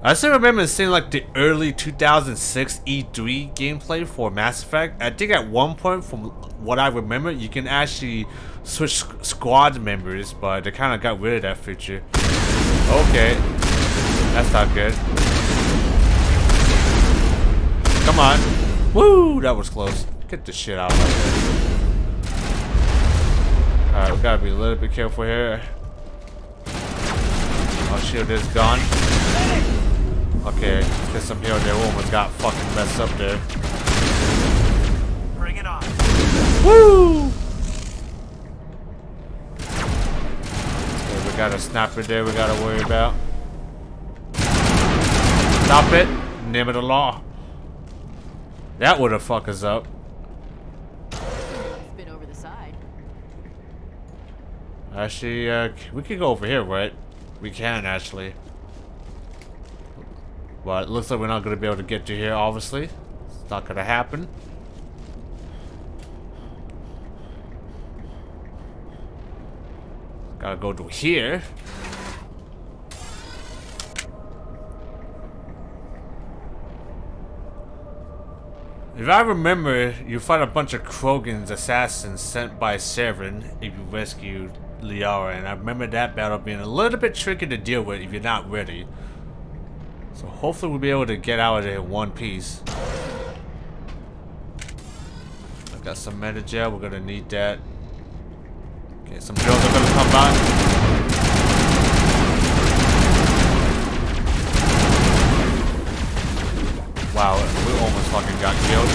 I still remember seeing like the early 2006 E3 gameplay for Mass Effect. I think at one point, from what I remember, you can actually switch squad members, but they kind of got rid of that feature. Okay, that's not good. Come on. Woo, that was close. Get the shit out of here. Alright, we gotta be a little bit careful here. Our shield is gone. Okay, get some heal there. We almost got fucking messed up there. Bring it on. Woo! Okay, we got a sniper there we gotta worry about. Stop it! Name of the law. That would have fucked us up. Spin over the side. Actually, we could go over here, right? We can actually. But it looks like we're not going to be able to get to here, obviously. It's not going to happen. Gotta go to here. If I remember, you fight a bunch of Krogan's assassins sent by Saren if you rescue Liara, and I remember that battle being a little bit tricky to deal with if you're not ready. So hopefully we'll be able to get out of there in one piece. I got some metagel, we're gonna need that. Okay, some drones are gonna come by. Wow, we almost fucking got killed.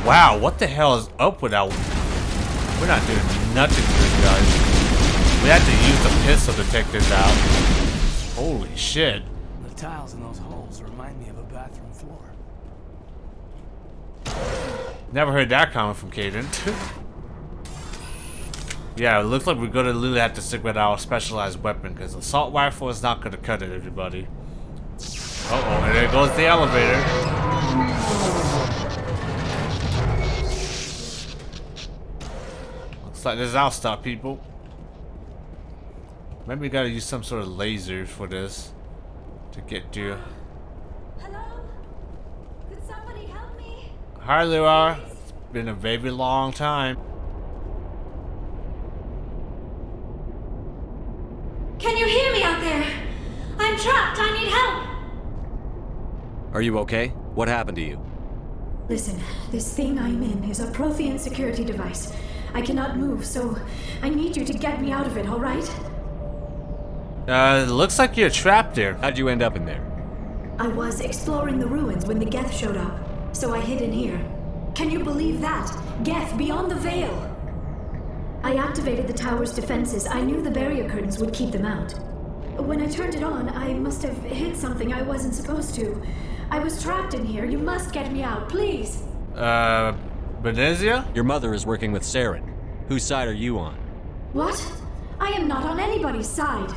Wow, what the hell is up with that? We're not doing nothing good, guys. We had to use the pistol to take this out. Holy shit. The tiles in those holes remind me of a bathroom floor. Never heard that coming from Caden. Yeah, it looks like we're gonna literally have to stick with our specialized weapon because the assault rifle is not gonna cut it, everybody. Uh-oh, and there goes the elevator. Looks like this is our stop, people. Maybe we gotta use some sort of laser for this to get to. Hello? Could somebody help me? Hi, Liara. It's been a very long time. Can you hear me out there? I'm trapped. I need help. Are you okay? What happened to you? Listen, this thing I'm in is a Prothean security device. I cannot move, so I need you to get me out of it, all right? Looks like you're trapped there. How'd you end up in there? I was exploring the ruins when the Geth showed up, so I hid in here. Can you believe that? Geth beyond the veil! I activated the tower's defenses. I knew the barrier curtains would keep them out. When I turned it on, I must have hit something I wasn't supposed to. I was trapped in here. You must get me out, please! Benezia? Your mother is working with Saren. Whose side are you on? What? I am not on anybody's side.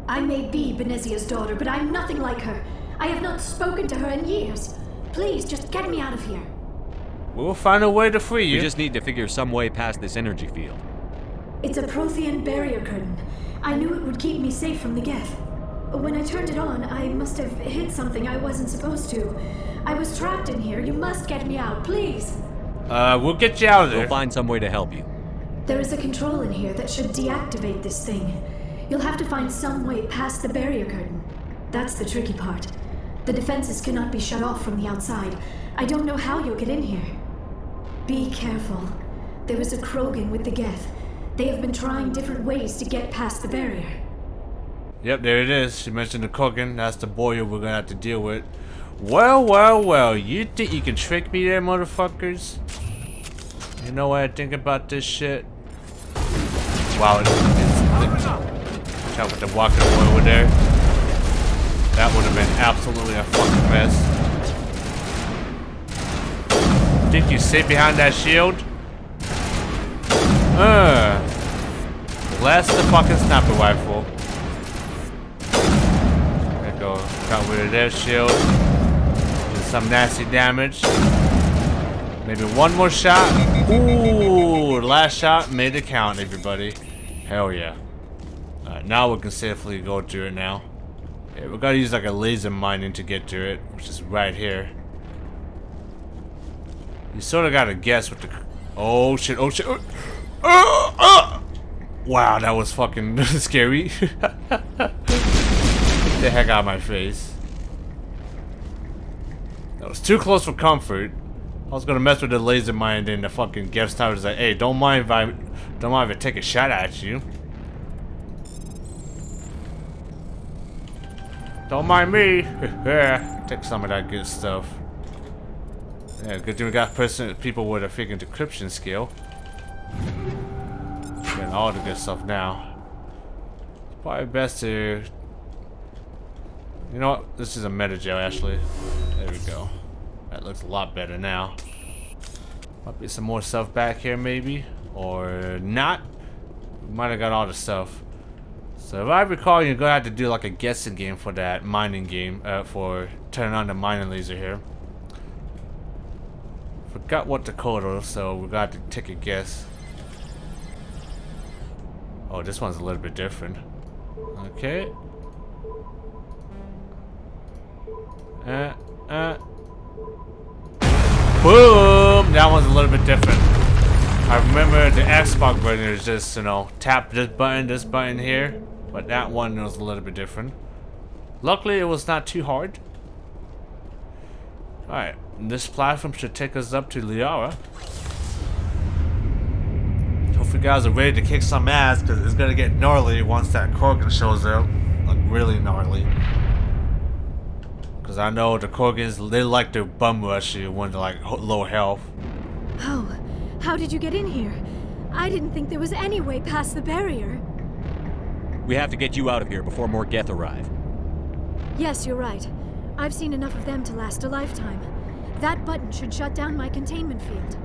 I may be Benezia's daughter, but I'm nothing like her. I have not spoken to her in years. Please, just get me out of here. We'll find a way to free you. We just need to figure some way past this energy field. It's a Prothean barrier curtain. I knew it would keep me safe from the Geth. When I turned it on, I must have hit something I wasn't supposed to. I was trapped in here. You must get me out, please. We'll get you out of there. We'll find some way to help you. There is a control in here that should deactivate this thing. You'll have to find some way past the barrier curtain. That's the tricky part. The defenses cannot be shut off from the outside. I don't know how you'll get in here. Be careful. There is a Krogan with the Geth. They have been trying different ways to get past the barrier. Yep, there it is. She mentioned the Krogan. That's the boy we're gonna have to deal with. Well, well, well. You think you can trick me there, motherfuckers? You know what I think about this shit? Wow, it's watch out with the walking boy over there. That would have been absolutely a fucking mess. Think you sit behind that shield? Blast the fucking sniper rifle. There you go. Got rid of their shield. Did some nasty damage. Maybe one more shot. Ooh, last shot made it count, everybody. Hell yeah. Alright, now we can safely go to it now. Yeah, we gotta use like a laser mining to get to it, which is right here. You sort of gotta guess what the... Oh shit, oh shit. Wow, that was fucking scary. Get the heck out of my face. That was too close for comfort. I was gonna mess with the laser mine, and the fucking guest tower was like, hey, don't mind if I take a shot at you. Don't mind me. Take some of that good stuff. Yeah, good thing we got people with a freaking decryption skill. Getting all the good stuff now. It's probably best to... You know what? This is a meta gel, actually. There we go. That looks a lot better now. Might be some more stuff back here, maybe. Or not. We might have got all the stuff. So if I recall, you're gonna have to do like a guessing game for that mining game, for turning on the mining laser here. Forgot what the code was, so we got to take a guess. Oh, this one's a little bit different. Okay. Boom! That one's a little bit different. I remember the Xbox version is just, you know, tap this button here. But that one was a little bit different. Luckily, it was not too hard. Alright, this platform should take us up to Liara. Hope you guys are ready to kick some ass, because it's gonna get gnarly once that Korgan shows up. Like, really gnarly. Because I know the Korgans, they like to bum rush you when they're like low health. Oh, how did you get in here? I didn't think there was any way past the barrier. We have to get you out of here before more Geth arrive. Yes, you're right. I've seen enough of them to last a lifetime. That button should shut down my containment field.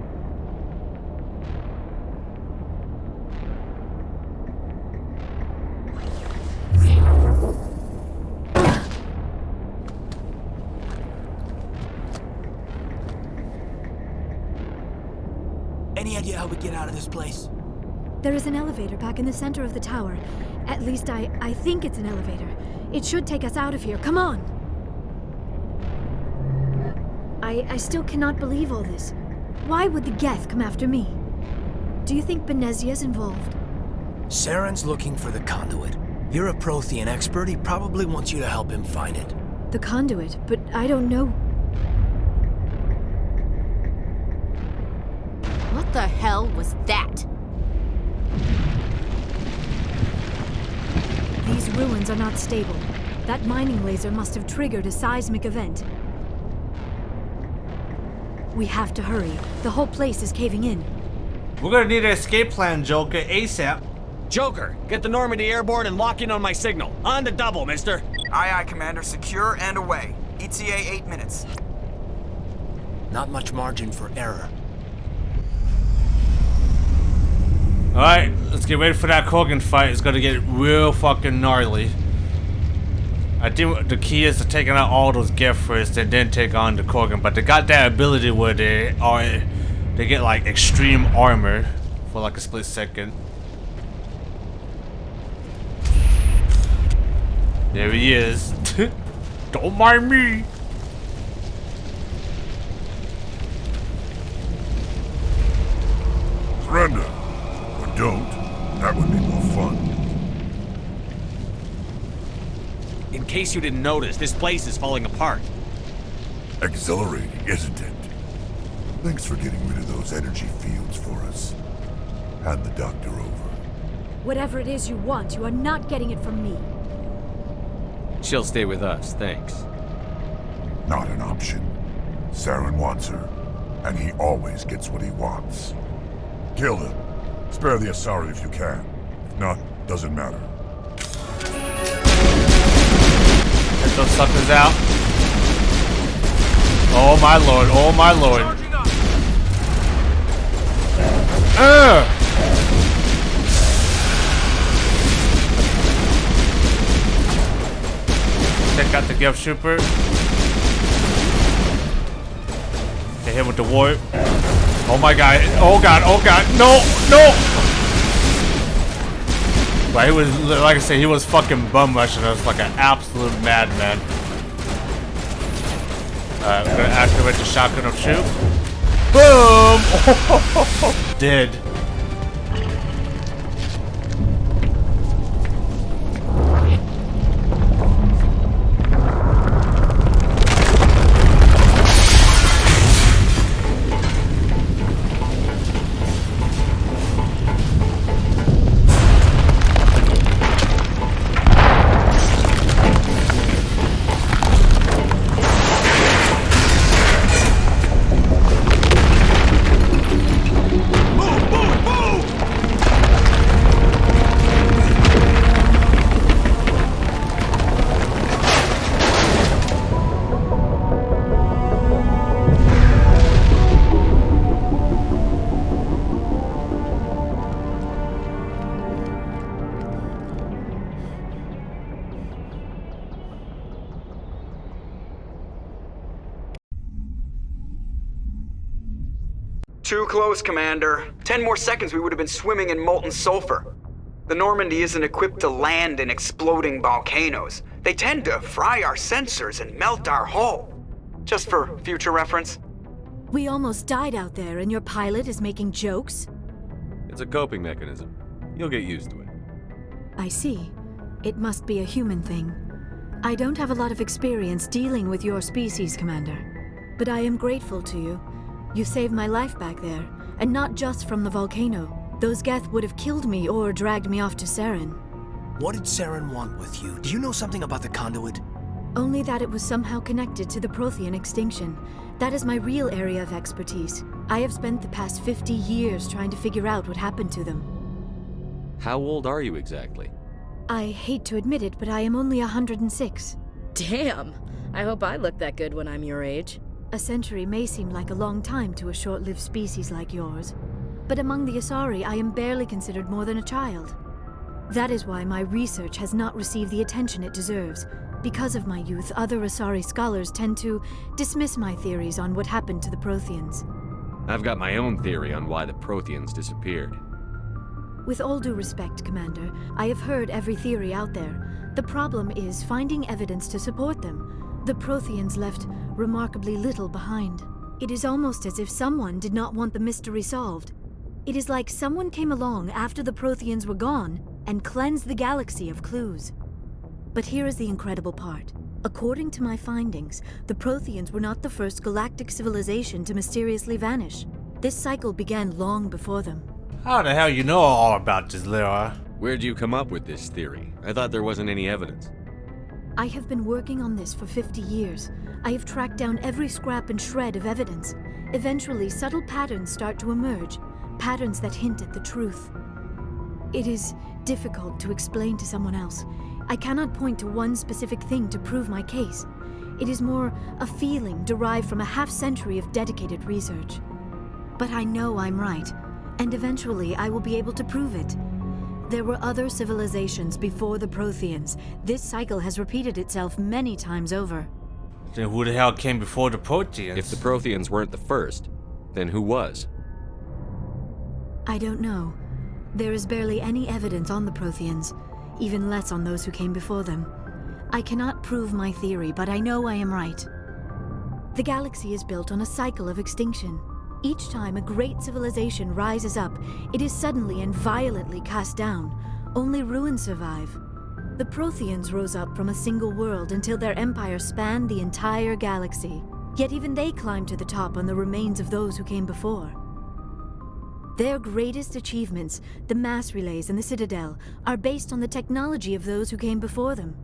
Any idea how we get out of this place? There is an elevator back in the center of the tower. At least I think it's an elevator. It should take us out of here. Come on! I still cannot believe all this. Why would the Geth come after me? Do you think Benezia's involved? Saren's looking for the conduit. You're a Prothean expert. He probably wants you to help him find it. The conduit, but I don't know. What the hell was that? These ruins are not stable. That mining laser must have triggered a seismic event. We have to hurry. The whole place is caving in. We're gonna need an escape plan, Joker, ASAP. Joker, get the Normandy airborne and lock in on my signal. On the double, mister. Aye, aye, Commander. Secure and away. ETA 8 minutes. Not much margin for error. Alright, let's get ready for that Korgan fight. It's gonna get real fucking gnarly. I think the key is to taking out all those Geth first and then take on the Korgan. But they got that ability where they get like extreme armor for like a split second. There he is. Don't mind me. Surrender. Or don't. That would be more fun. In case you didn't notice, this place is falling apart. Exhilarating, isn't it? Thanks for getting rid of those energy fields for us. Hand the doctor over. Whatever it is you want, you are not getting it from me. She'll stay with us, thanks. Not an option. Saren wants her, and he always gets what he wants. Kill him. Spare the Asari if you can. If not, doesn't matter. Get those suckers out. Oh my lord, oh my lord. Check out the Geth Trooper. Hit him with the warp. Oh my god, oh god, oh god, no, no! But he was, like I said, he was fucking bum rushing us like an absolute madman. I'm gonna activate the shotgun of shoot. Boom! Dead. Too close, Commander. 10 more seconds we would have been swimming in molten sulfur. The Normandy isn't equipped to land in exploding volcanoes. They tend to fry our sensors and melt our hull. Just for future reference. We almost died out there and your pilot is making jokes? It's a coping mechanism. You'll get used to it. I see. It must be a human thing. I don't have a lot of experience dealing with your species, Commander. But I am grateful to you. You saved my life back there, and not just from the volcano. Those Geth would have killed me or dragged me off to Saren. What did Saren want with you? Do you know something about the conduit? Only that it was somehow connected to the Prothean extinction. That is my real area of expertise. I have spent the past 50 years trying to figure out what happened to them. How old are you exactly? I hate to admit it, but I am only 106. Damn! I hope I look that good when I'm your age. A century may seem like a long time to a short-lived species like yours, but among the Asari, I am barely considered more than a child. That is why my research has not received the attention it deserves. Because of my youth, other Asari scholars tend to dismiss my theories on what happened to the Protheans. I've got my own theory on why the Protheans disappeared. With all due respect, Commander, I have heard every theory out there. The problem is finding evidence to support them. The Protheans left remarkably little behind. It is almost as if someone did not want the mystery solved. It is like someone came along after the Protheans were gone and cleansed the galaxy of clues. But here is the incredible part. According to my findings, the Protheans were not the first galactic civilization to mysteriously vanish. This cycle began long before them. How the hell you know all about this, Liara? Where'd you come up with this theory? I thought there wasn't any evidence. I have been working on this for 50 years. I have tracked down every scrap and shred of evidence. Eventually, subtle patterns start to emerge, patterns that hint at the truth. It is difficult to explain to someone else. I cannot point to one specific thing to prove my case. It is more a feeling derived from a half-century of dedicated research. But I know I'm right, and eventually I will be able to prove it. There were other civilizations before the Protheans. This cycle has repeated itself many times over. Then who the hell came before the Protheans? If the Protheans weren't the first, then who was? I don't know. There is barely any evidence on the Protheans, even less on those who came before them. I cannot prove my theory, but I know I am right. The galaxy is built on a cycle of extinction. Each time a great civilization rises up, it is suddenly and violently cast down. Only ruins survive. The Protheans rose up from a single world until their empire spanned the entire galaxy. Yet even they climbed to the top on the remains of those who came before. Their greatest achievements, the mass relays and the Citadel, are based on the technology of those who came before them.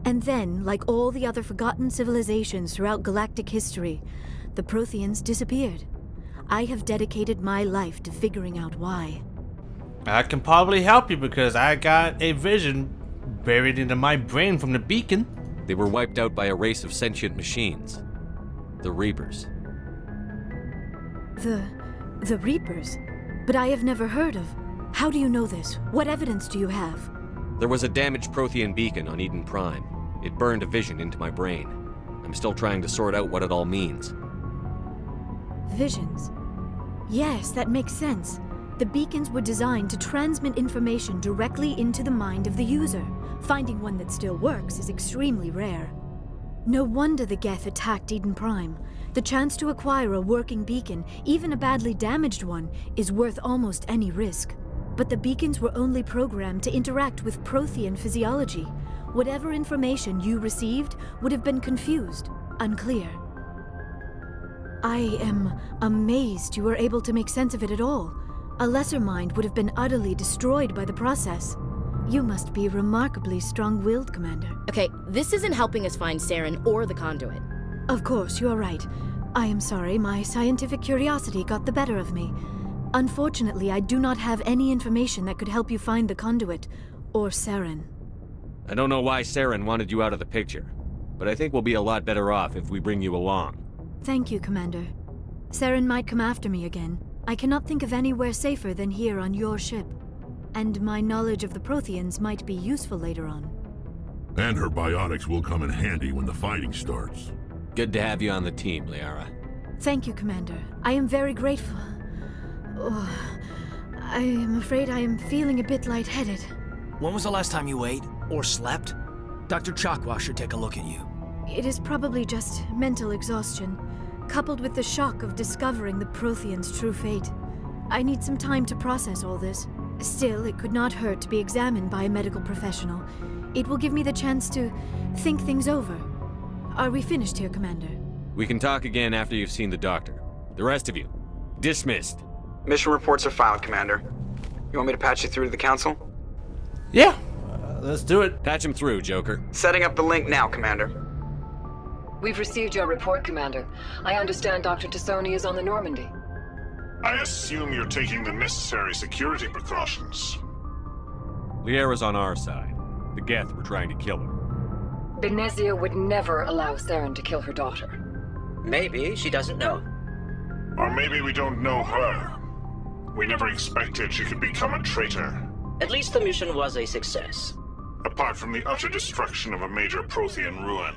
And then, like all the other forgotten civilizations throughout galactic history, the Protheans disappeared. I have dedicated my life to figuring out why. I can probably help you because I got a vision buried into my brain from the beacon. They were wiped out by a race of sentient machines. The Reapers. The Reapers? But I have never heard of. How do you know this? What evidence do you have? There was a damaged Prothean beacon on Eden Prime. It burned a vision into my brain. I'm still trying to sort out what it all means. Visions. Yes, that makes sense. The beacons were designed to transmit information directly into the mind of the user. Finding one that still works is extremely rare. No wonder the Geth attacked Eden Prime. The chance to acquire a working beacon, even a badly damaged one, is worth almost any risk. But the beacons were only programmed to interact with Prothean physiology. Whatever information you received would have been confused, unclear. I am amazed you were able to make sense of it at all. A lesser mind would have been utterly destroyed by the process. You must be remarkably strong-willed, Commander. Okay, this isn't helping us find Saren or the conduit. Of course, you are right. I am sorry, my scientific curiosity got the better of me. Unfortunately, I do not have any information that could help you find the conduit, or Saren. I don't know why Saren wanted you out of the picture, but I think we'll be a lot better off if we bring you along. Thank you, Commander. Saren might come after me again. I cannot think of anywhere safer than here on your ship. And my knowledge of the Protheans might be useful later on. And her biotics will come in handy when the fighting starts. Good to have you on the team, Liara. Thank you, Commander. I am very grateful. Oh, I am afraid I am feeling a bit lightheaded. When was the last time you ate or slept? Dr. Chakwa should take a look at you. It is probably just mental exhaustion, coupled with the shock of discovering the Protheans' true fate. I need some time to process all this. Still, it could not hurt to be examined by a medical professional. It will give me the chance to think things over. Are we finished here, Commander? We can talk again after you've seen the doctor. The rest of you, dismissed. Mission reports are filed, Commander. You want me to patch you through to the Council? Yeah, let's do it. Patch him through, Joker. Setting up the link now, Commander. We've received your report, Commander. I understand Dr. T'Soni is on the Normandy. I assume you're taking the necessary security precautions. Liara's on our side. The Geth were trying to kill her. Benezia would never allow Saren to kill her daughter. Maybe she doesn't know. Or maybe we don't know her. We never expected she could become a traitor. At least the mission was a success. Apart from the utter destruction of a major Prothean ruin.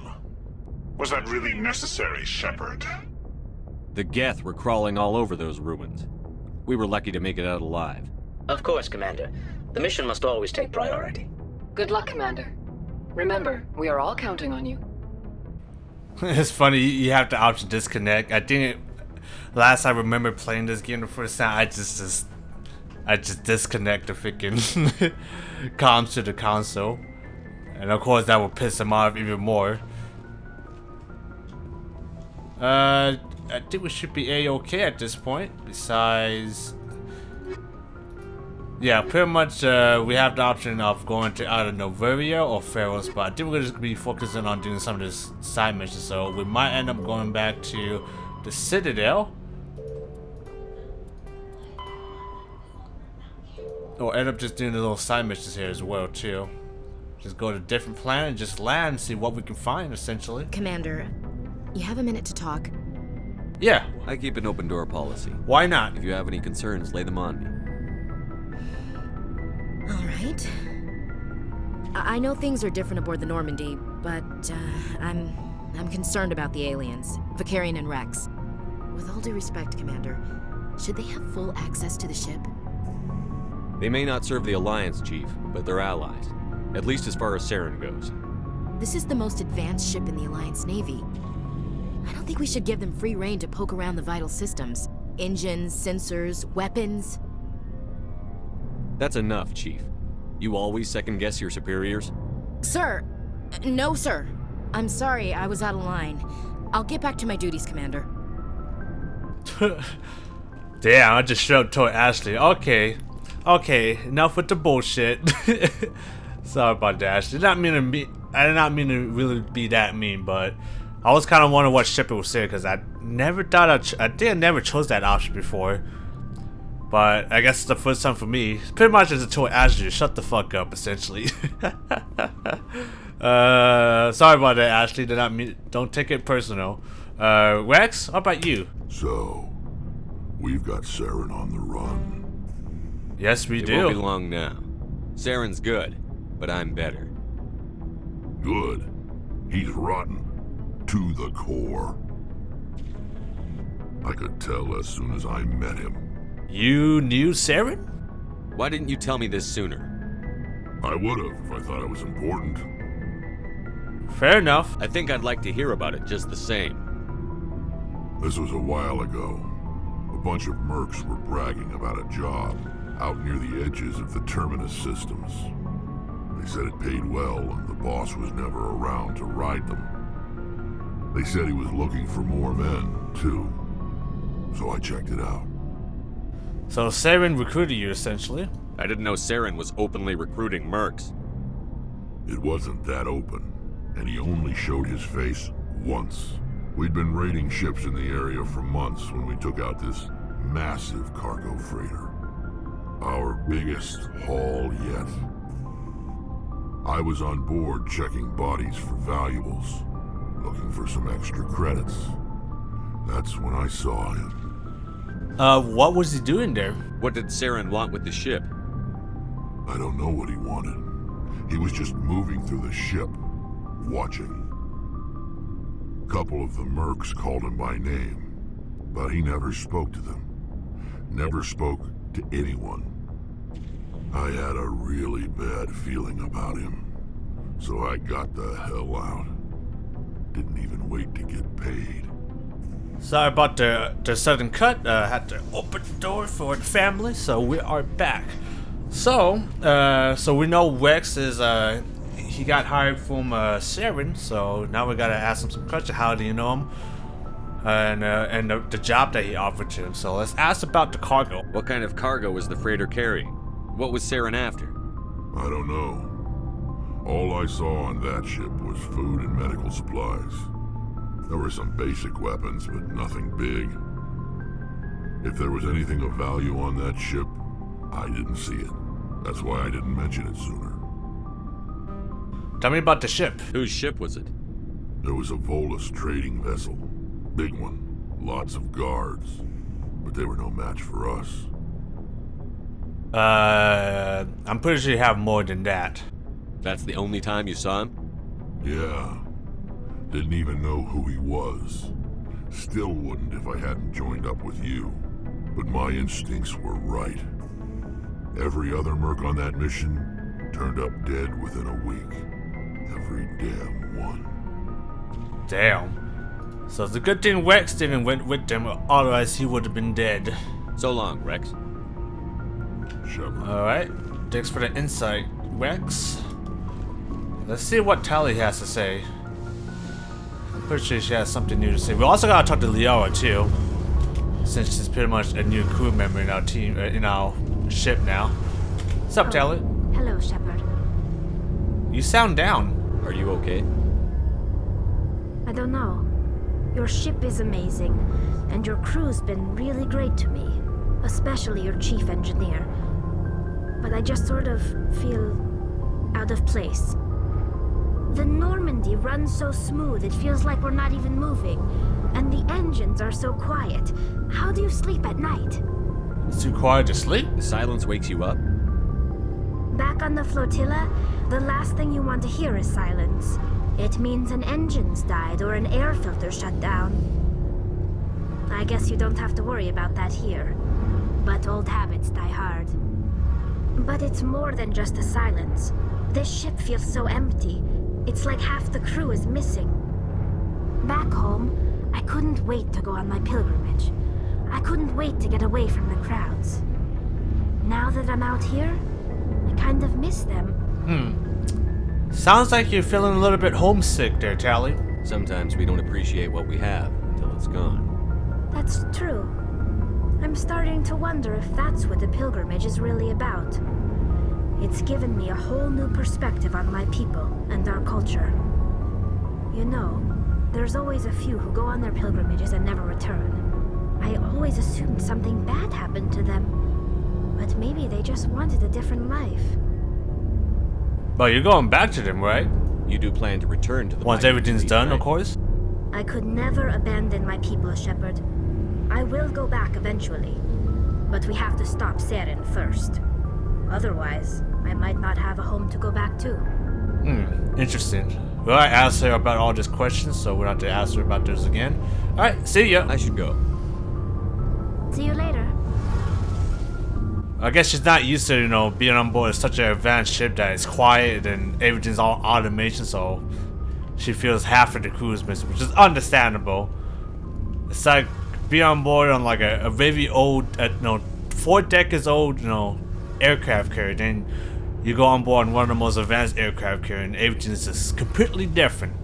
Was that really necessary, Shepard? The Geth were crawling all over those ruins. We were lucky to make it out alive. Of course, Commander. The mission must always take priority. Good luck, Commander. Remember, we are all counting on you. It's funny, you have the option to disconnect. I think last I remember playing this game the first time, I just disconnect the freaking comms to the console. And of course that will piss them off even more. I think we should be A-okay at this point. Besides, yeah, pretty much we have the option of going to either Noveria or Pharaoh's, but I think we're just gonna be focusing on doing some of this side missions. So we might end up going back to the Citadel, or end up just doing the little side missions here as well too. Just go to a different planet and just land and see what we can find, essentially. Commander, you have a minute to talk? Yeah. I keep an open door policy. Why not? If you have any concerns, lay them on me. All right. I know things are different aboard the Normandy, but I'm concerned about the aliens, Vicarian and Rex. With all due respect, Commander, should they have full access to the ship? They may not serve the Alliance, Chief, but they're allies. At least as far as Saren goes. This is the most advanced ship in the Alliance Navy. I don't think we should give them free rein to poke around the vital systems. Engines, sensors, weapons. That's enough, Chief. You always second-guess your superiors? Sir! No, sir. I'm sorry, I was out of line. I'll get back to my duties, Commander. Damn, I just showed told Ashley. Okay, enough with the bullshit. Sorry about that, Ashley. I did not mean to really be that mean, but I was kind of wondering what ship it was saying because I never thought I think I never chose that option before. But I guess it's the first time for me. Pretty much as a told Ashley to shut the fuck up, essentially. Sorry about that, Ashley. Did not mean. Don't take it personal. Rex, how about you? So, we've got Saren on the run. Yes, we do. It won't be long now. Saren's good, but I'm better. Good. He's rotten. To the core. I could tell as soon as I met him. You knew Saren? Why didn't you tell me this sooner? I would've if I thought it was important. Fair enough. I think I'd like to hear about it just the same. This was a while ago. A bunch of mercs were bragging about a job out near the edges of the Terminus systems. They said it paid well and the boss was never around to ride them. They said he was looking for more men, too. So I checked it out. So Saren recruited you, essentially. I didn't know Saren was openly recruiting mercs. It wasn't that open, and he only showed his face once. We'd been raiding ships in the area for months when we took out this massive cargo freighter. Our biggest haul yet. I was on board checking bodies for valuables, looking for some extra credits. That's when I saw him. What was he doing there? What did Saren want with the ship? I don't know what he wanted. He was just moving through the ship, watching. A couple of the mercs called him by name, but he never spoke to them. Never spoke to anyone. I had a really bad feeling about him, so I got the hell out. Didn't even wait to get paid. Sorry about the sudden cut. Had to open the door for the family, so we are back. So we know Rex is he got hired from Saren, so now we gotta ask him some questions. How do you know him? And the job that he offered to him. So let's ask about the cargo. What kind of cargo was the freighter carrying? What was Saren after? I don't know. All I saw on that ship was food and medical supplies. There were some basic weapons, but nothing big. If there was anything of value on that ship, I didn't see it. That's why I didn't mention it sooner. Tell me about the ship. Whose ship was it? There was a Volus trading vessel. Big one. Lots of guards. But they were no match for us. I'm pretty sure you have more than that. That's the only time you saw him? Yeah. Didn't even know who he was. Still wouldn't if I hadn't joined up with you. But my instincts were right. Every other merc on that mission turned up dead within a week. Every damn one. Damn. So it's a good thing Rex didn't went with them, otherwise he would have been dead. So long, Rex. Shepard. Alright. Thanks for the insight, Rex. Let's see what Tally has to say. I'm pretty sure she has something new to say. We also gotta talk to Liara too, since she's pretty much a new crew member in our team, in our ship now. What's up, Tally? Hello, Shepard. You sound down. Are you okay? I don't know. Your ship is amazing, and your crew's been really great to me, especially your chief engineer. But I just sort of feel out of place. The Normandy runs so smooth it feels like we're not even moving, and the engines are so quiet. How do you sleep at night? It's too quiet to sleep? The silence wakes you up? Back on the flotilla, the last thing you want to hear is silence. It means an engine's died or an air filter shut down. I guess you don't have to worry about that here. But old habits die hard. But it's more than just the silence. This ship feels so empty. It's like half the crew is missing. Back home, I couldn't wait to go on my pilgrimage. I couldn't wait to get away from the crowds. Now that I'm out here, I kind of miss them. Sounds like you're feeling a little bit homesick there, Tally. Sometimes we don't appreciate what we have until it's gone. That's true. I'm starting to wonder if that's what the pilgrimage is really about. It's given me a whole new perspective on my people and our culture. You know, there's always a few who go on their pilgrimages and never return. I always assumed something bad happened to them, but maybe they just wanted a different life. But you're going back to them, right? You do plan to return to the once everything's done, right? Of course. I could never abandon my people, Shepard. I will go back eventually, but we have to stop Saren first. Otherwise, I might not have a home to go back to. Interesting. Well, I asked her about all these questions, so we'll have to ask her about this again. Alright, see ya. I should go. See you later. I guess she's not used to, you know, being on board such an advanced ship that is quiet and everything's all automation, so she feels half of the crew is missing, which is understandable. It's like being on board on like a very old, 4 decades old, aircraft carrier. Then you go on board on one of the most advanced aircraft carrier and everything is just completely different.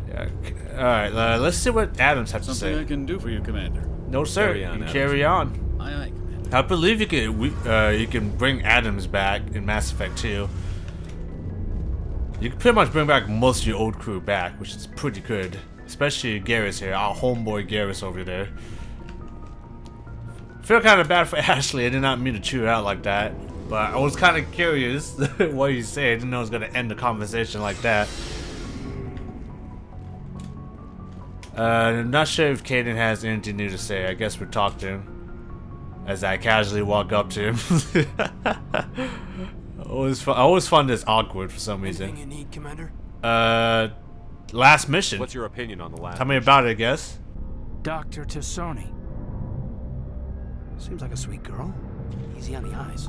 Yeah. Alright, let's see what Adams has to say. Something I can do for you, Commander. No, sir. Carry on. Aye, aye, Commander. I believe you can bring Adams back in Mass Effect 2. You can pretty much bring back most of your old crew back, which is pretty good. Especially Garrus here, our homeboy Garrus over there. Feel kind of bad for Ashley. I did not mean to chew her out like that, but I was kind of curious what you said. I didn't know it was gonna end the conversation like that. I'm not sure if Caden has anything new to say. I guess we'll talk to him as I casually walk up to him. I always find this awkward for some reason. Anything you need, Commander? Last mission. What's your opinion on the last? Tell me about it, I guess. Dr. T'Soni. Seems like a sweet girl. Easy on the eyes.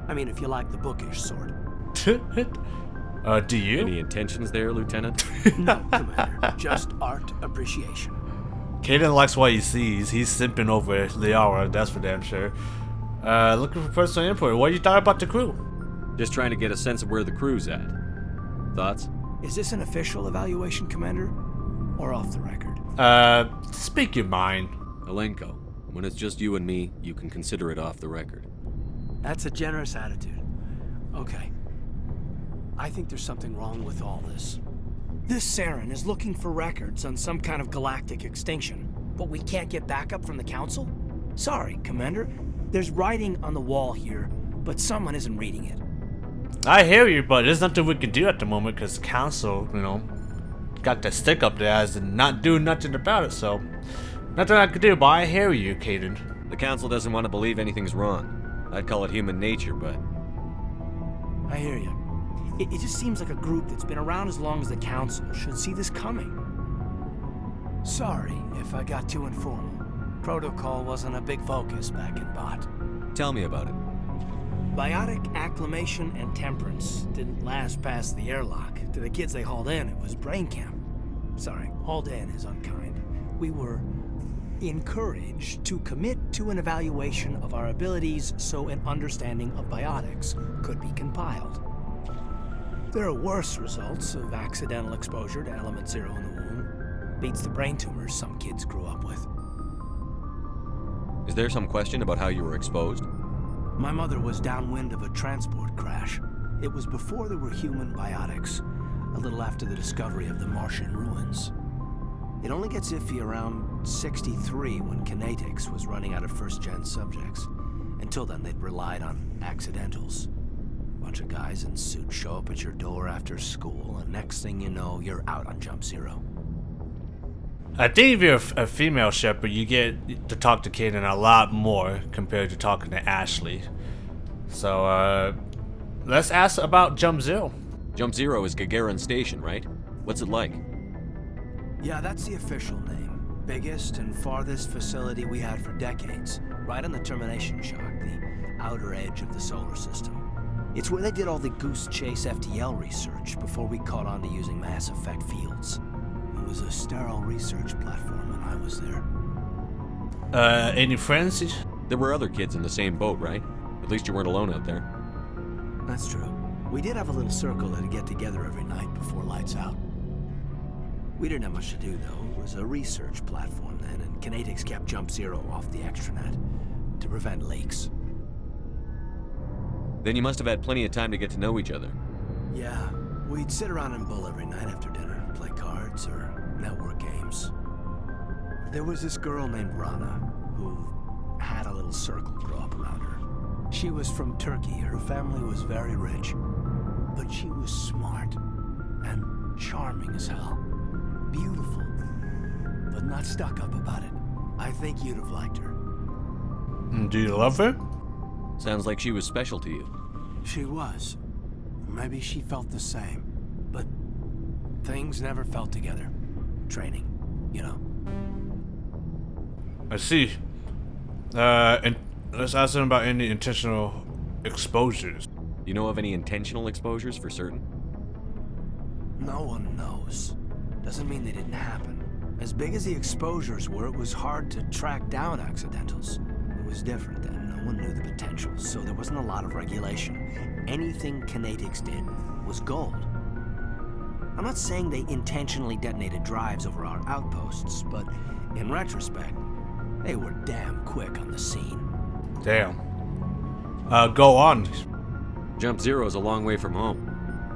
I mean, if you like the bookish sort. Do you? Any intentions there, Lieutenant? No, Commander. Just art appreciation. Caden likes what he sees. He's simping over Liara, that's for damn sure. Looking for personal input. What do you thought about the crew? Just trying to get a sense of where the crew's at. Thoughts? Is this an official evaluation, Commander? Or off the record? Speak your mind. Alenko, when it's just you and me, you can consider it off the record. That's a generous attitude. Okay. I think there's something wrong with all this. This Saren is looking for records on some kind of galactic extinction, but we can't get backup from the Council? Sorry, Commander. There's writing on the wall here, but someone isn't reading it. I hear you, but there's nothing we can do at the moment because Council, got that stick up their ass and not doing nothing about it, so nothing I can do, but I hear you, Caden. The Council doesn't want to believe anything's wrong. I'd call it human nature, but... I hear you. It just seems like a group that's been around as long as the Council should see this coming. Sorry if I got too informal. Protocol wasn't a big focus back in Bot. Tell me about it. Biotic acclimation and temperance didn't last past the airlock. To the kids they hauled in, it was brain camp. Sorry, hauled in is unkind. We were encouraged to commit to an evaluation of our abilities so an understanding of biotics could be compiled. There are worse results of accidental exposure to element 0 in the womb. Beats the brain tumors some kids grew up with. Is there some question about how you were exposed? My mother was downwind of a transport crash. It was before there were human biotics, a little after the discovery of the Martian ruins. It only gets iffy around 63 when Kinetics was running out of first-gen subjects. Until then, they'd relied on accidentals. Bunch of guys in suits show up at your door after school, and next thing you know, you're out on Jump Zero. I think if you're a female Shepherd, you get to talk to Caden a lot more compared to talking to Ashley. So, let's ask about Jump Zero. Jump Zero is Gagarin Station, right? What's it like? Yeah, that's the official name. Biggest and farthest facility we had for decades. Right on the termination shock, the outer edge of the solar system. It's where they did all the Goose Chase FTL research before we caught on to using mass effect fields. It was a sterile research platform when I was there. Any friends? There were other kids in the same boat, right? At least you weren't alone out there. That's true. We did have a little circle that'd get together every night before lights out. We didn't have much to do, though. It was a research platform then, and Kinetics kept Jump Zero off the extranet to prevent leaks. Then you must have had plenty of time to get to know each other. Yeah, we'd sit around and bull every night after dinner, play cards or network games. There was this girl named Rana who had a little circle grow up around her. She was from Turkey. Her family was very rich, but she was smart and charming as hell. Beautiful, but not stuck up about it. I think you'd have liked her. Do you love her? Sounds like she was special to you. She was. Maybe she felt the same. But things never felt together. Training, you know. I see. And let's ask him about any intentional exposures. You know of any intentional exposures for certain? No one knows. Doesn't mean they didn't happen. As big as the exposures were, it was hard to track down accidentals. It was different then. No one knew the potential, so there wasn't a lot of regulation. Anything Kinetics did was gold. I'm not saying they intentionally detonated drives over our outposts, but in retrospect, they were damn quick on the scene. Damn. Go on. Jump Zero's a long way from home.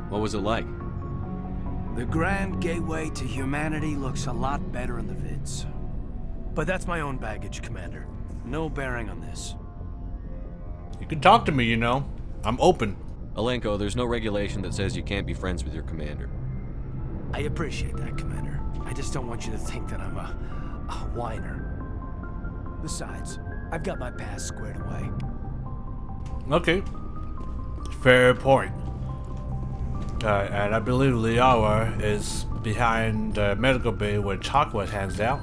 What was it like? The grand gateway to humanity looks a lot better in the vids. But that's my own baggage, Commander. No bearing on this. You can talk to me, you know. I'm open. Alenko, there's no regulation that says you can't be friends with your commander. I appreciate that, Commander. I just don't want you to think that I'm a whiner. Besides, I've got my past squared away. Okay. Fair point. And I believe Liara is behind the medical bay where Chakwa hangs out.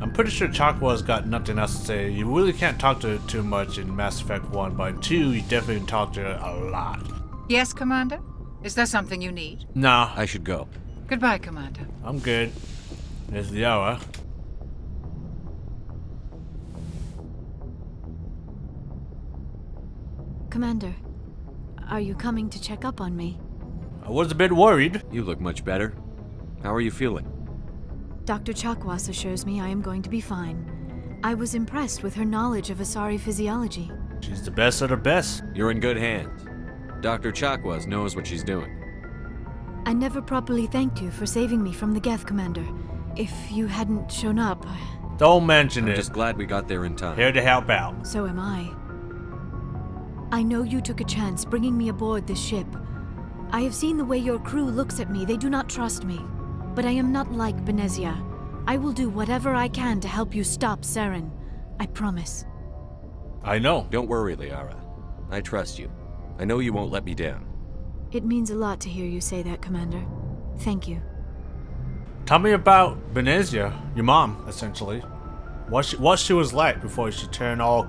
I'm pretty sure Chakwa's got nothing else to say. You really can't talk to her too much in Mass Effect 1, but in 2, you definitely can talk to her a lot. Yes, Commander? Is there something you need? Nah. I should go. Goodbye, Commander. I'm good. There's Liara. Commander, are you coming to check up on me? I was a bit worried. You look much better. How are you feeling? Dr. Chakwas assures me I am going to be fine. I was impressed with her knowledge of Asari physiology. She's the best of the best. You're in good hands. Dr. Chakwas knows what she's doing. I never properly thanked you for saving me from the Geth, Commander. If you hadn't shown up... Don't mention it. I'm just glad we got there in time. Here to help out. So am I. I know you took a chance bringing me aboard this ship. I have seen the way your crew looks at me. They do not trust me. But I am not like Benezia. I will do whatever I can to help you stop Saren. I promise. I know. Don't worry, Liara. I trust you. I know you won't let me down. It means a lot to hear you say that, Commander. Thank you. Tell me about Benezia, your mom, essentially. What she was like before she turned all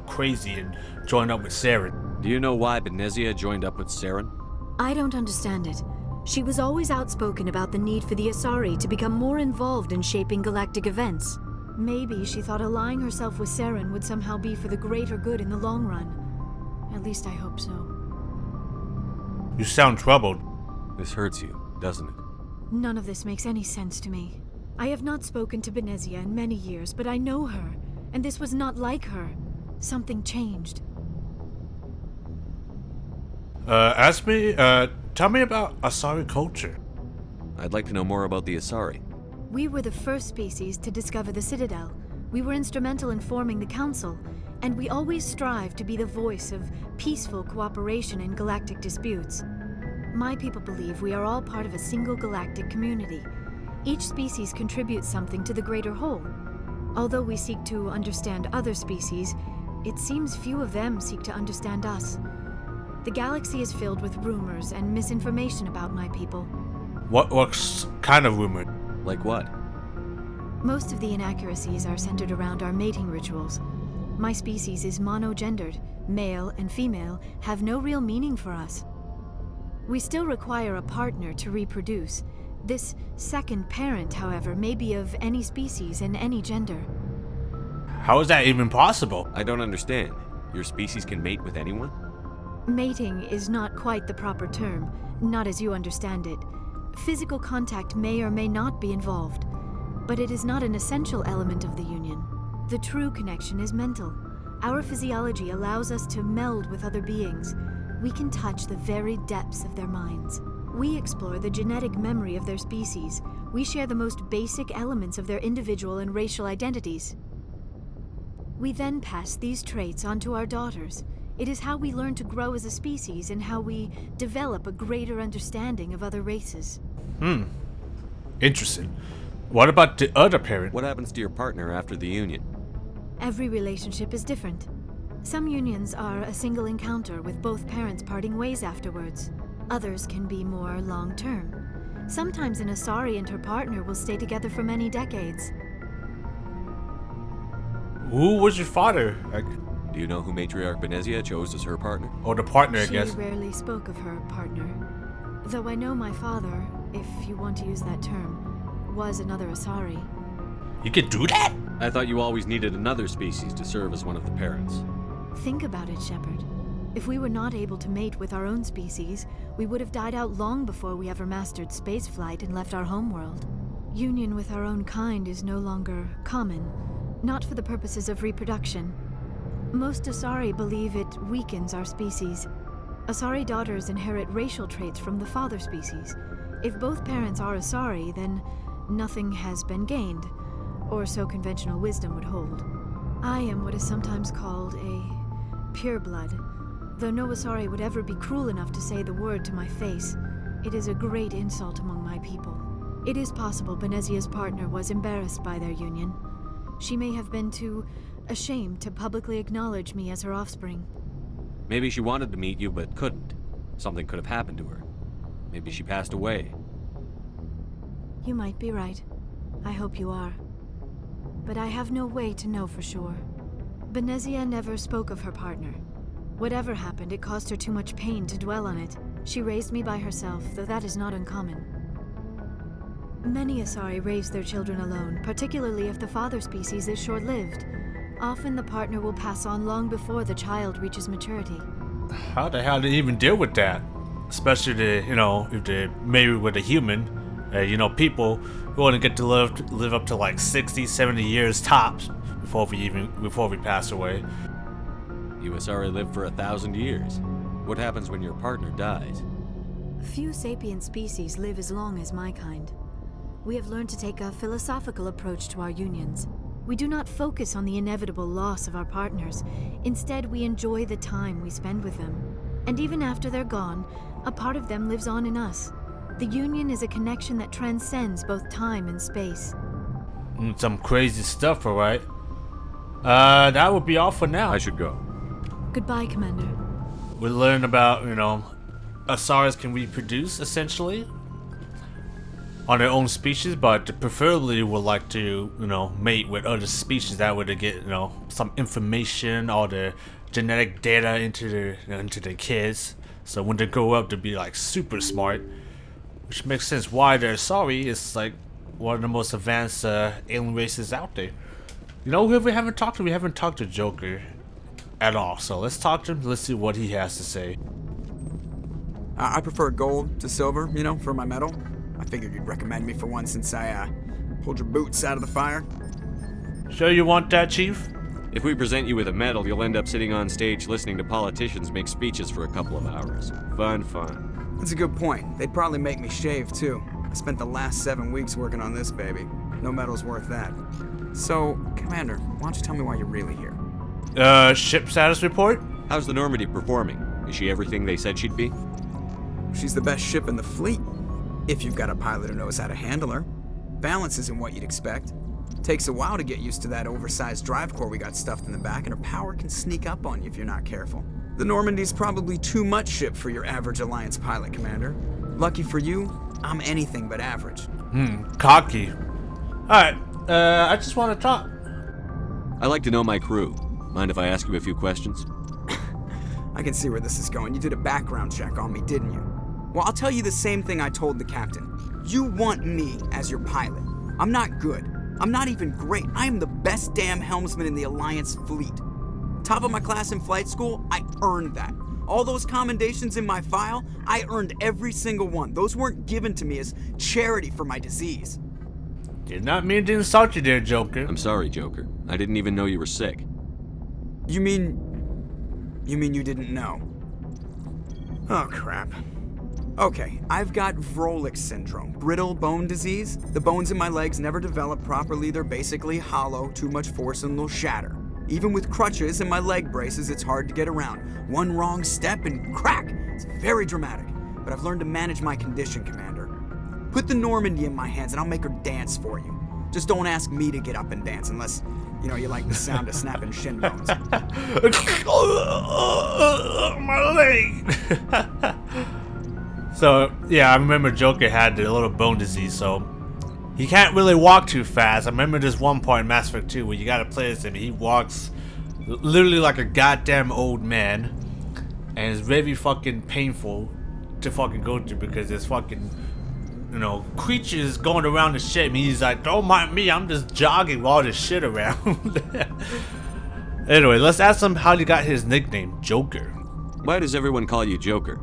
crazy and joined up with Saren. Do you know why Benezia joined up with Saren? I don't understand it. She was always outspoken about the need for the Asari to become more involved in shaping galactic events. Maybe she thought allying herself with Saren would somehow be for the greater good in the long run. At least I hope so. You sound troubled. This hurts you, doesn't it? None of this makes any sense to me. I have not spoken to Benezia in many years, but I know her, and this was not like her. Something changed. Tell me about Asari culture. I'd like to know more about the Asari. We were the first species to discover the Citadel. We were instrumental in forming the Council, and we always strive to be the voice of peaceful cooperation in galactic disputes. My people believe we are all part of a single galactic community. Each species contributes something to the greater whole. Although we seek to understand other species, it seems few of them seek to understand us. The galaxy is filled with rumors and misinformation about my people. What kind of rumor? Like what? Most of the inaccuracies are centered around our mating rituals. My species is monogendered. Male and female have no real meaning for us. We still require a partner to reproduce. This second parent, however, may be of any species and any gender. How is that even possible? I don't understand. Your species can mate with anyone? Mating is not quite the proper term, not as you understand it. Physical contact may or may not be involved, but it is not an essential element of the union. The true connection is mental. Our physiology allows us to meld with other beings. We can touch the very depths of their minds. We explore the genetic memory of their species. We share the most basic elements of their individual and racial identities. We then pass these traits on to our daughters. It is how we learn to grow as a species and how we develop a greater understanding of other races. Interesting. What about the other parent? What happens to your partner after the union? Every relationship is different. Some unions are a single encounter with both parents parting ways afterwards. Others can be more long-term. Sometimes an Asari and her partner will stay together for many decades. Who was your father? Do you know who Matriarch Benezia chose as her partner? Or the partner, I She guess. rarely spoke of her partner. Though I know my father, if you want to use that term, was another Asari. You could do that? I thought you always needed another species to serve as one of the parents. Think about it, Shepard. If we were not able to mate with our own species, we would have died out long before we ever mastered spaceflight and left our homeworld. Union with our own kind is no longer common, not for the purposes of reproduction. Most Asari believe it weakens our species. Asari daughters inherit racial traits from the father species. If both parents are Asari, then nothing has been gained, or so conventional wisdom would hold. I am what is sometimes called a pureblood. Though no Asari would ever be cruel enough to say the word to my face, it is a great insult among my people. It is possible Benezia's partner was embarrassed by their union. She may have been too ashamed to publicly acknowledge me as her offspring. Maybe she wanted to meet you but couldn't. Something could have happened to her. Maybe she passed away. You might be right. I hope you are. But I have no way to know for sure. Benezia never spoke of her partner. Whatever happened, it caused her too much pain to dwell on it. She raised me by herself, though that is not uncommon. Many Asari raise their children alone, particularly if the father species is short-lived. Often the partner will pass on long before the child reaches maturity. How the hell do you even deal with that? Especially if they're married with a human. People who only get to live up to like 60, 70 years tops before we pass away. You Asari live for 1,000 years. What happens when your partner dies? Few sapient species live as long as my kind. We have learned to take a philosophical approach to our unions. We do not focus on the inevitable loss of our partners. Instead, we enjoy the time we spend with them. And even after they're gone, a part of them lives on in us. The union is a connection that transcends both time and space. Some crazy stuff, alright. That would be all for now. I should go. Goodbye, Commander. We learned about, Asaris can reproduce, essentially, on their own species, but preferably would like to, mate with other species. That way they get, some information, all the genetic data into their kids. So when they grow up, they'll be like super smart, which makes sense why they're Asari is like one of the most advanced alien races out there. Who we haven't talked to? We haven't talked to Joker at all. So let's talk to him. Let's see what he has to say. I prefer gold to silver, for my medal. I figured you'd recommend me for one since I pulled your boots out of the fire. Sure you want that, Chief? If we present you with a medal, you'll end up sitting on stage listening to politicians make speeches for a couple of hours. Fun. That's a good point. They'd probably make me shave, too. I spent the last 7 weeks working on this baby. No medal's worth that. So, Commander, why don't you tell me why you're really here? Ship status report? How's the Normandy performing? Is she everything they said she'd be? She's the best ship in the fleet. If you've got a pilot who knows how to handle her. Balance isn't what you'd expect. Takes a while to get used to that oversized drive core we got stuffed in the back, and her power can sneak up on you if you're not careful. The Normandy's probably too much ship for your average Alliance pilot, Commander. Lucky for you, I'm anything but average. Cocky. Alright, I just want to talk. I like to know my crew. Mind if I ask you a few questions? I can see where this is going. You did a background check on me, didn't you? Well, I'll tell you the same thing I told the captain. You want me as your pilot. I'm not good. I'm not even great. I am the best damn helmsman in the Alliance fleet. Top of my class in flight school, I earned that. All those commendations in my file, I earned every single one. Those weren't given to me as charity for my disease. Did not mean to insult you there, Joker. I'm sorry, Joker. I didn't even know you were sick. You mean you didn't know? Oh, crap. Okay, I've got Vrolich syndrome, brittle bone disease. The bones in my legs never develop properly. They're basically hollow, too much force and they'll shatter. Even with crutches and my leg braces, it's hard to get around. One wrong step and crack! It's very dramatic, but I've learned to manage my condition, Commander. Put the Normandy in my hands and I'll make her dance for you. Just don't ask me to get up and dance unless, you like the sound of snapping shin bones. My leg! So, yeah, I remember Joker had the little bone disease, so he can't really walk too fast. I remember this one part in Mass Effect 2 where you gotta play as him. He walks literally like a goddamn old man, and it's very fucking painful to fucking go through because there's fucking, you know, creatures going around the ship. And he's like, don't mind me, I'm just jogging with all this shit around. Anyway, let's ask him how he got his nickname, Joker. Why does everyone call you Joker?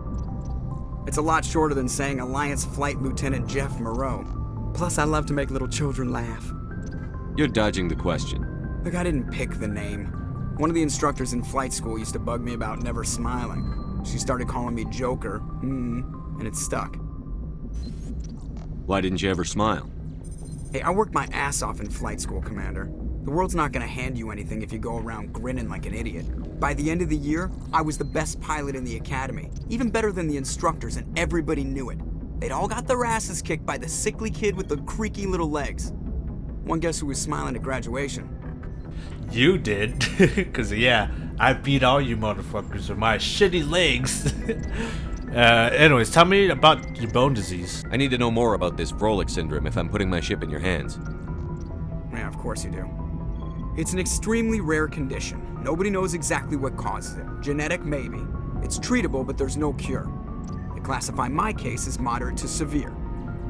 It's a lot shorter than saying Alliance Flight Lieutenant Jeff Moreau. Plus, I love to make little children laugh. You're dodging the question. Look, I didn't pick the name. One of the instructors in flight school used to bug me about never smiling. She started calling me Joker, and it stuck. Why didn't you ever smile? Hey, I worked my ass off in flight school, Commander. The world's not gonna hand you anything if you go around grinning like an idiot. By the end of the year, I was the best pilot in the academy, even better than the instructors, and everybody knew it. They'd all got their asses kicked by the sickly kid with the creaky little legs. One guess who was smiling at graduation? You did, cause yeah, I beat all you motherfuckers with my shitty legs. Anyways, tell me about your bone disease. I need to know more about this Vrolik syndrome if I'm putting my ship in your hands. Yeah, of course you do. It's an extremely rare condition. Nobody knows exactly what causes it. Genetic, maybe. It's treatable, but there's no cure. They classify my case as moderate to severe.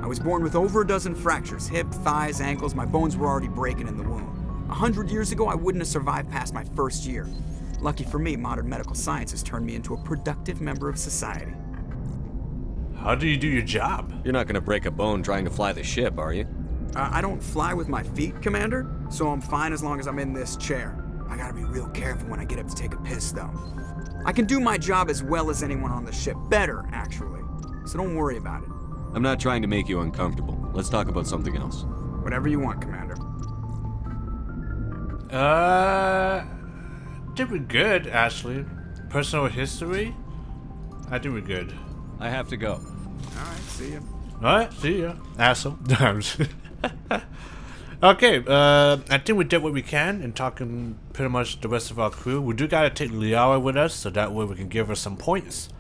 I was born with over a dozen fractures, hip, thighs, ankles. My bones were already breaking in the womb. 100 years ago, I wouldn't have survived past my first year. Lucky for me, modern medical science has turned me into a productive member of society. How do you do your job? You're not gonna break a bone trying to fly the ship, are you? I don't fly with my feet, Commander, so I'm fine as long as I'm in this chair. I gotta be real careful when I get up to take a piss, though. I can do my job as well as anyone on the ship. Better, actually. So don't worry about it. I'm not trying to make you uncomfortable. Let's talk about something else. Whatever you want, Commander. Did we good, Ashley? Personal history? I think we're good. I have to go. Alright, see ya. Alright, see ya, asshole. Okay, I think we did what we can in talking pretty much the rest of our crew. We do gotta take Liara with us, so that way we can give her some points.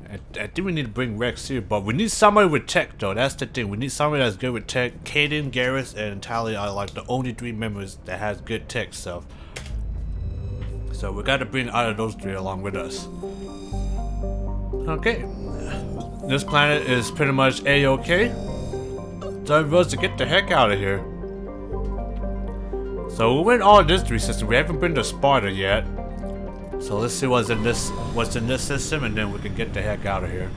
I think we need to bring Rex here, but we need somebody with tech though, that's the thing. We need somebody that's good with tech. Kaden, Garrus, and Tali are like the only 3 members that has good tech stuff. So we gotta bring out of those 3 along with us. Okay. This planet is pretty much A-OK. Time for us to get the heck out of here. So we went all this 3 system. We haven't been to Sparta yet. So let's see what's in this system, and then we can get the heck out of here.